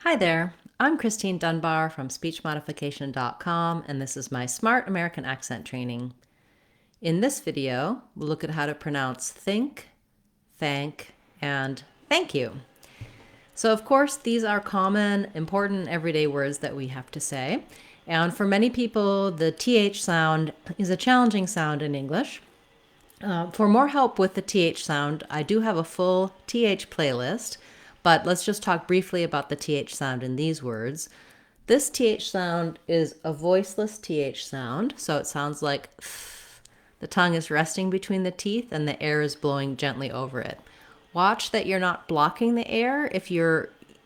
Hi there, I'm Christine Dunbar from speechmodification.com, and this is my Smart American Accent training. In this video, we'll look at how to pronounce think, thank, and thank you. So of course, these are common, important, everyday words that we have to say. And for many people, the TH sound is a challenging sound in English. For more help with the TH sound, I do have a full TH playlist, but let's just talk briefly about the TH sound in these words. This TH sound is a voiceless TH sound, so it sounds like th. The tongue is resting between the teeth and the air is blowing gently over it. Watch that you're not blocking the air.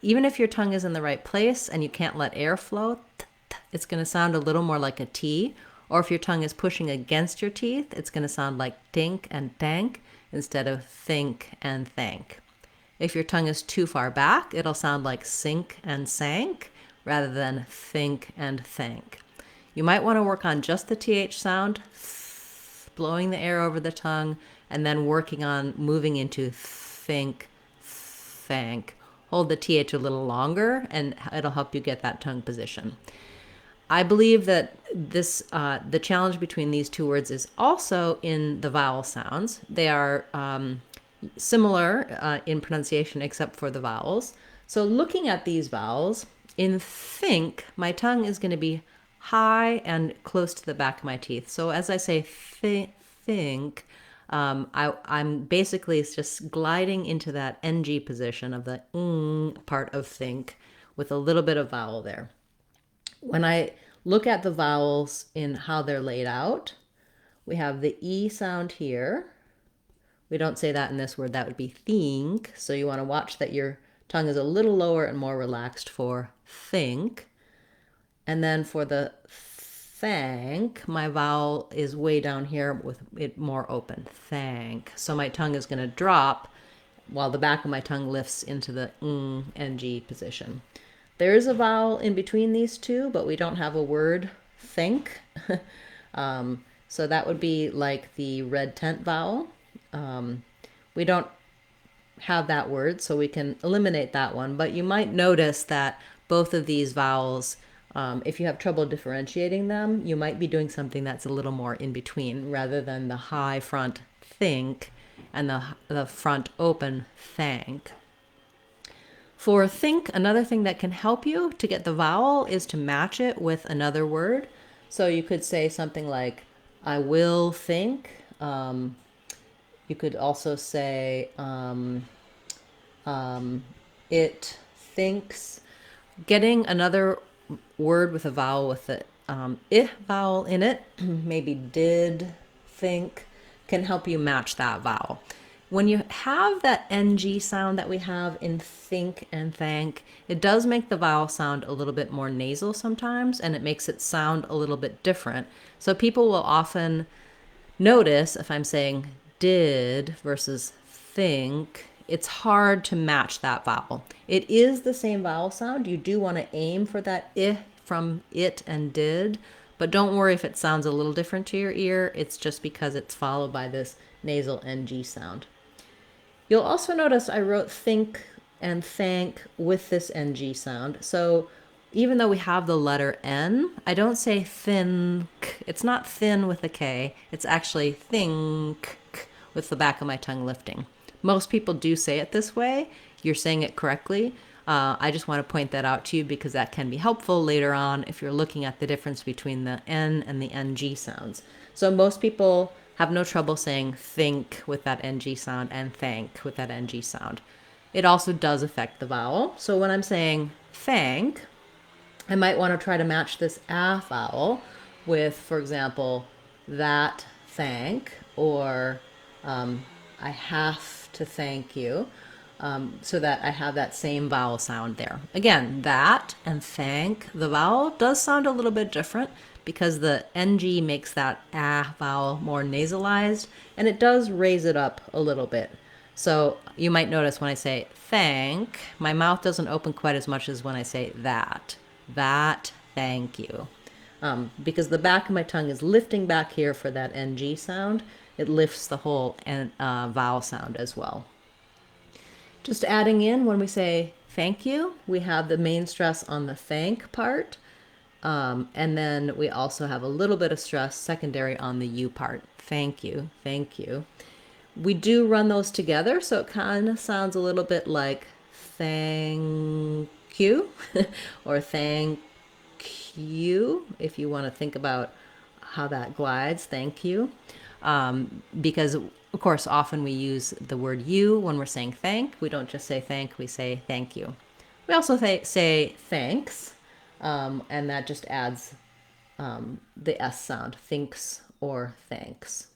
Even if your tongue is in the right place and you can't let air flow, it's going to sound a little more like a T. Or if your tongue is pushing against your teeth, it's going to sound like tink and thank instead of think and thank. If your tongue is too far back, it'll sound like sink and sank rather than think and thank. You might want to work on just the TH sound, blowing the air over the tongue, and then working on moving into think, thank. Hold the TH a little longer, and it'll help you get that tongue position. I believe that the challenge between these two words is also in the vowel sounds. They are similar in pronunciation except for the vowels. So looking at these vowels, in think, my tongue is going to be high and close to the back of my teeth. So as I say think, I'm basically just gliding into that NG position of the part of think with a little bit of vowel there. When I look at the vowels in how they're laid out, we have the E sound here. We don't say that in this word. That would be think. So you want to watch that your tongue is a little lower and more relaxed for think. And then for the thank, my vowel is way down here with it more open. Thank. So my tongue is going to drop while the back of my tongue lifts into the NG position. There is a vowel in between these two, but we don't have a word think. So that would be like the red tent vowel. We don't have that word, so we can eliminate that one. But you might notice that both of these vowels, if you have trouble differentiating them, you might be doing something that's a little more in between rather than the high front think and the front open thank. For think, another thing that can help you to get the vowel is to match it with another word. So you could say something like, I will think. You could also say, it thinks. Getting another word with a vowel with the I vowel in it, maybe did, think, can help you match that vowel. When you have that NG sound that we have in think and thank, it does make the vowel sound a little bit more nasal sometimes, and it makes it sound a little bit different. So people will often notice if I'm saying did versus think, it's hard to match that vowel. It is the same vowel sound. You do want to aim for that I from it and did, but don't worry if it sounds a little different to your ear. It's just because it's followed by this nasal NG sound. You'll also notice I wrote think and thank with this NG sound. So even though we have the letter N, I don't say think. It's not thin with a K. It's actually think with the back of my tongue lifting. Most people do say it this way. You're saying it correctly. I just want to point that out to you because that can be helpful later on if you're looking at the difference between the N and the NG sounds. So most people have no trouble saying think with that NG sound and thank with that NG sound. It also does affect the vowel. So when I'm saying thank, I might want to try to match this A vowel with, for example, that thank, or I have to thank you, so that I have that same vowel sound there. Again, that and thank, the vowel does sound a little bit different because the NG makes that ah vowel more nasalized, and it does raise it up a little bit. So you might notice when I say thank, my mouth doesn't open quite as much as when I say that. That, thank you. Because the back of my tongue is lifting back here for that NG sound, it lifts the whole vowel sound as well. Just adding in when we say thank you, we have the main stress on the thank part. And then we also have a little bit of stress secondary on the you part. Thank you, thank you. We do run those together, so it kind of sounds a little bit like thank you or thank you, if you want to think about how that glides. Thank you. Because, of course, often we use the word you when we're saying thank. We don't just say thank, we say thank you. We also say thanks, and that just adds the S sound, thinks or thanks.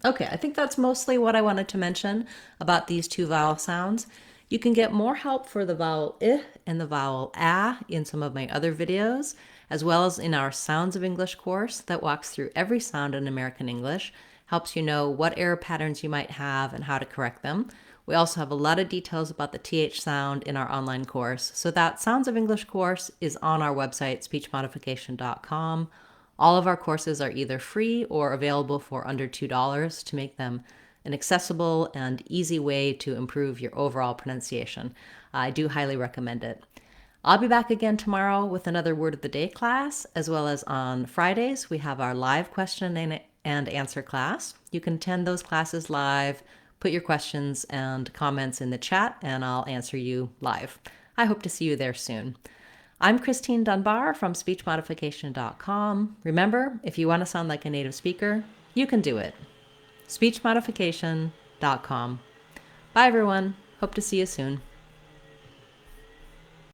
Okay, I think that's mostly what I wanted to mention about these two vowel sounds. You can get more help for the vowel I and the vowel A in some of my other videos, as well as in our Sounds of English course that walks through every sound in American English, helps you know what error patterns you might have and how to correct them. We also have a lot of details about the TH sound in our online course. So that Sounds of English course is on our website, speechmodification.com. All of our courses are either free or available for under $2 to make them an accessible and easy way to improve your overall pronunciation. I do highly recommend it. I'll be back again tomorrow with another Word of the Day class, as well as on Fridays, we have our live question and answer class. You can attend those classes live, put your questions and comments in the chat, and I'll answer you live. I hope to see you there soon. I'm Christine Dunbar from speechmodification.com. Remember, if you want to sound like a native speaker, you can do it. speechmodification.com. Bye, everyone. Hope to see you soon.